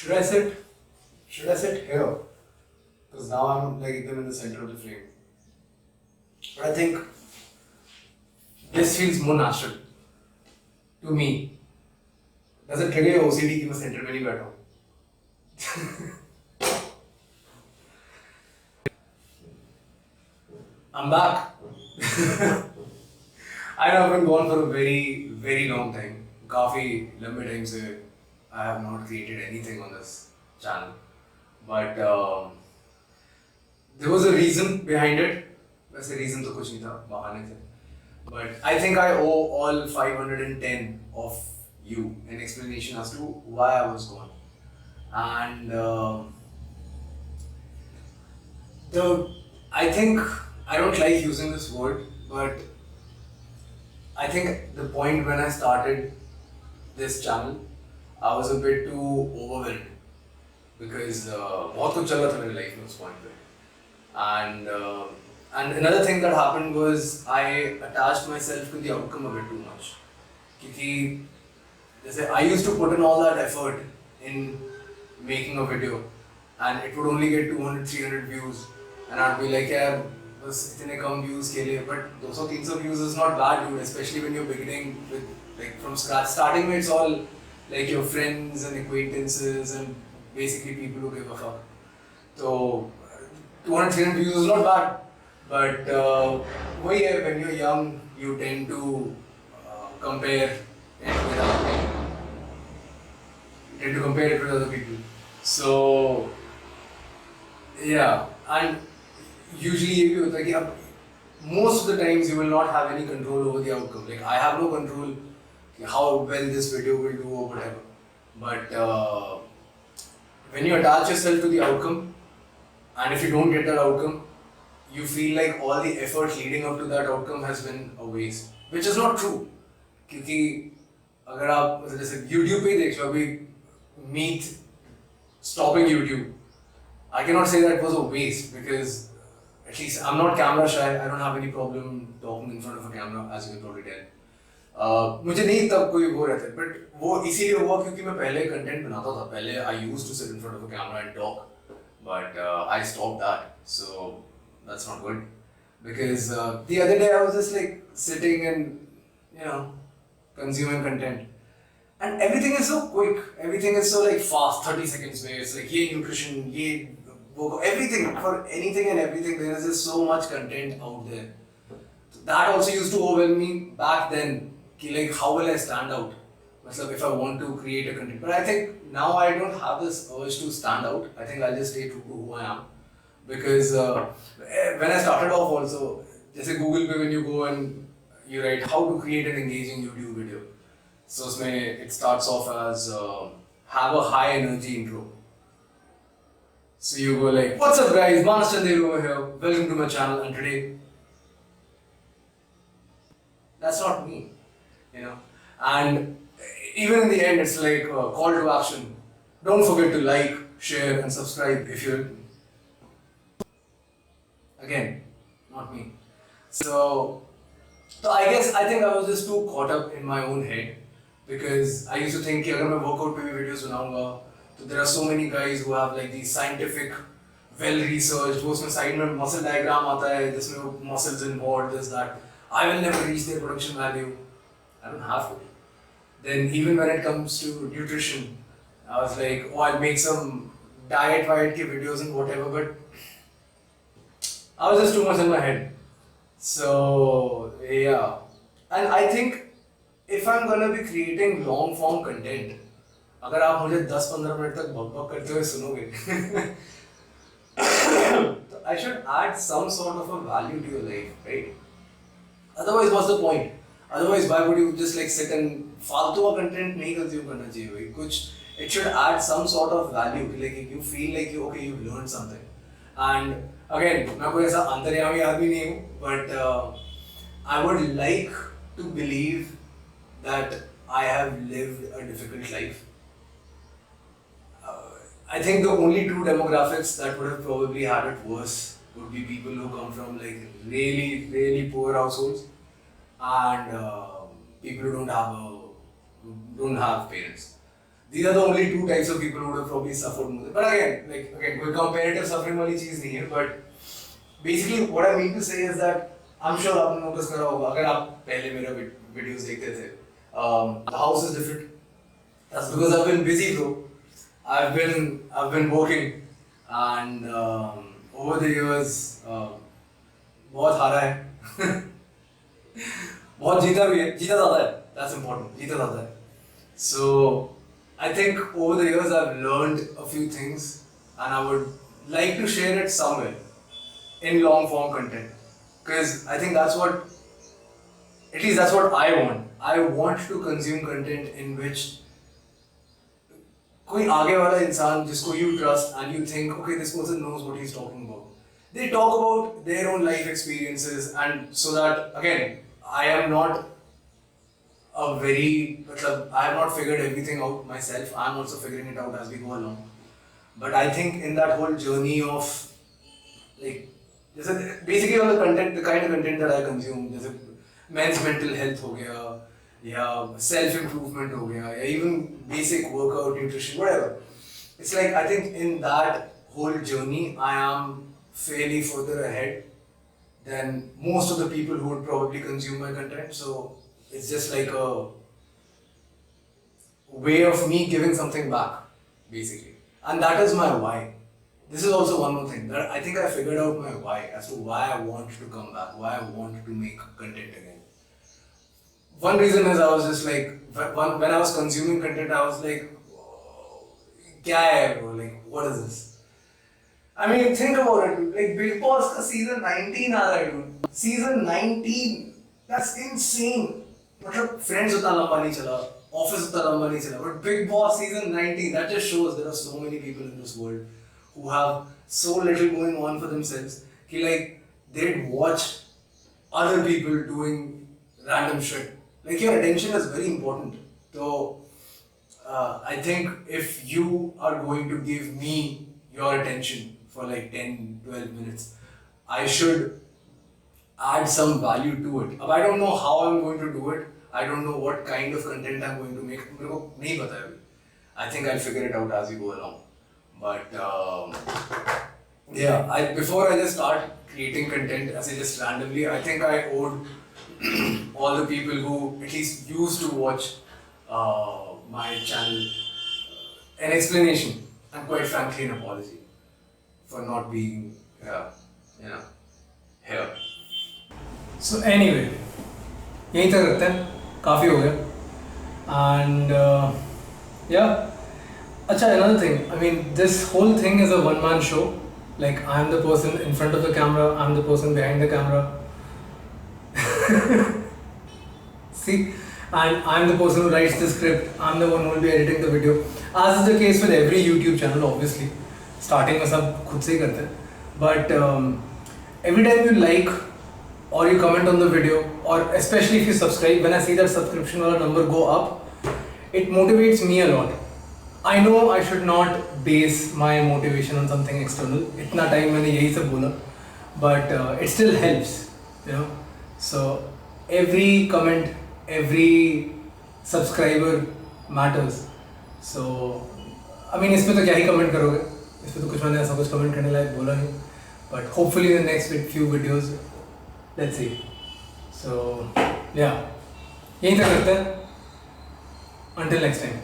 Should I sit? Should I sit here? Because now I'm like them in the center of the frame. But I think this feels more natural to me. Does it trigger your OCD कि मैं center में नहीं बैठा हूँ? I'm back. I know I've been gone for a very, very long time. काफी लंबे time से I have not created anything on this channel. But there was a reason behind it. वैसे reason तो कुछ नहीं था, बहाने थे. But I think I owe all 510 of you an explanation as to why I was gone. And I think I don't like using this word, but I think the point when I started this channel, I was a bit too overwhelmed because बहुत कुछ चल रहा था मेरी life में उस point पे. And another thing that happened was I attached myself to the outcome a bit too much. क्योंकि जैसे I used to put in all that effort in making a video, and it would only get 200-300 views, and I'd be like, यार बस इतने कम views के लिए, but 200-300 views is not bad, dude, especially when you're beginning with like from scratch. Starting with it's all like your friends and acquaintances and basically people who give a fuck. So 200-300 views is not bad, but वही है, when you're young you tend to compare it with other people. You tend to compare it with other people. So yeah, and usually ये भी होता है कि अब most of the times you will not have any control over the outcome. Like I have no control how well this video will do or whatever. But when you attach yourself to the outcome, and if you don't get that outcome, you feel like all the effort leading up to that outcome has been a waste, which is not true. क्योंकि अगर आप जैसे YouTube पे देख लो अभी meet stopping YouTube, I cannot say that was a waste because at least I'm not camera shy. I don't have any problem talking in front of a camera, as you can probably tell. मुझे नहीं तब कोई वो रहता है, but वो इसीलिए हुआ क्योंकि मैं पहले कंटेंट बनाता था. पहले I used to sit in front of a camera and talk, but I stopped that. So that's not good because the other day I was just like sitting and consuming content, and everything is so quick. Everything is so like fast. 30 seconds में it's like ये nutrition, ये everything for anything and everything. There is just so much content out there. So that also used to overwhelm me back then. Like how will I stand out? If I want to create a content, but I think now I don't have this urge to stand out. I think I'll just stay true to who I am, because when I started off also, जैसे Google पे when you go and you write how to create an engaging YouTube video, so उसमें it starts off as have a high energy intro. So you go like, what's up guys, Manas Chandero over here, welcome to my channel, and today, that's not me, and even in the end it's like a call to action. Don't forget to like, share and subscribe if you're, again, not me. So I think I was just too caught up in my own head, because I used to think कि अगर मैं workout पे भी videos बनाऊंगा, तो there are so many guys who have like these scientific, well researched, वो उसमें side में muscle diagram आता है जिसमें muscles involved, this that. I will never reach their production value. I don't have to. Then even when it comes to nutrition, I was like, oh, I'll make some diet ki videos and whatever, but I was just too much in my head. So yeah, and I think if I'm gonna be creating long form content, अगर आप मुझे 10-15 minute तक बक करते हुए सुनोगे, I should add some sort of a value to your life, right? Otherwise, what's the point? Otherwise, why would you just like sit and फालतू का content नहीं consume करना चाहिए भाई? कुछ it should add some sort of value, like you feel like you've learned something. And again, मैं कोई ऐसा अंतर्यामी आदमी नहीं हूँ, but I would like to believe that I have lived a difficult life. I think the only two demographics that would have probably had it worse would be people who come from like really, really poor households, and people who don't have parents. these are the only two types of people who would have probably suffered more. But again, कोई comparative suffering वाली चीज़ नहीं है. But basically, what I mean to say is that I'm sure आपने notice करा होगा अगर आप पहले मेरा videos देखते थे. The house is different. That's because I've been busy, bro. I've been working, and over the years, बहुत हारा है. बहुत जीता भी है. जीता ज़्यादा है. That's important. जीता ज़्यादा है. So I think over the years I've learned a few things, and I would like to share it somewhere in long form content, because I think that's what, at least that's what I want. I want to consume content in which कोई आगे वाला इंसान जिसको you trust and you think, okay, this person knows what he's talking about. They talk about their own life experiences, and so that again, I am not I have not figured everything out myself. I'm also figuring it out as we go along. But I think in that whole journey of like, basically on the content, the kind of content that I consume, जैसे men's mental health हो गया, या self improvement हो गया, या even basic workout, nutrition, whatever. It's like I think in that whole journey, I am fairly further ahead than most of the people who would probably consume my content. So it's just like a way of me giving something back, basically. And that is my why. This is also one more thing that I think I figured out my why as to why I want to come back, why I want to make content again. One reason is I was just like, when I was consuming content, I was like, kya hai bro? Like, what is this? I mean, think about it, dude. Like, Bigg Boss ka season 19 aa raha hai, dude. Season 19. That's insane. मतलब Friends उतना लंबा नहीं चला, Office उतना लंबा नहीं चला, but Bigg Boss season 19, that just shows there are so many people in this world who have so little going on for themselves कि like they'd watch other people doing random shit. Like your attention is very important. So I think if you are going to give me your attention for like 10-12 minutes, I should add some value to it. अब I don't know how I'm going to do it. I don't know what kind of content I'm going to make. मेरे को नहीं पता है अभी. I think I'll figure it out as we go along. But yeah, before I just start creating content as I just randomly, I think I owed all the people who at least used to watch my channel an explanation and quite frankly an apology for not being here. So anyway, यहीं तक रखते हैं, काफ़ी हो गया. And yeah, अच्छा, another thing, I mean this whole thing is a one-man show. Like I'm the person in front of the camera, I'm the person behind the camera. See, and I'm the person who writes the script, I'm the one who will be editing the video. As is the case with every YouTube channel, obviously. Starting में सब खुद से ही करते हैं. But every time you like or you comment on the video, or especially if you subscribe, when I see that subscription number go up, it motivates me a lot. I know I should not base my motivation on something external. इतना time मैंने यही सब बोला, but it still helps, you know. So every comment, every subscriber matters. So I mean इस पे तो क्या ही comment करोगे? इस पे तो कुछ मैंने ऐसा कुछ comment करने लायक बोला नहीं. But hopefully in the next few videos, let's see. So yeah, यहीं तक रखते हैं. Until next time.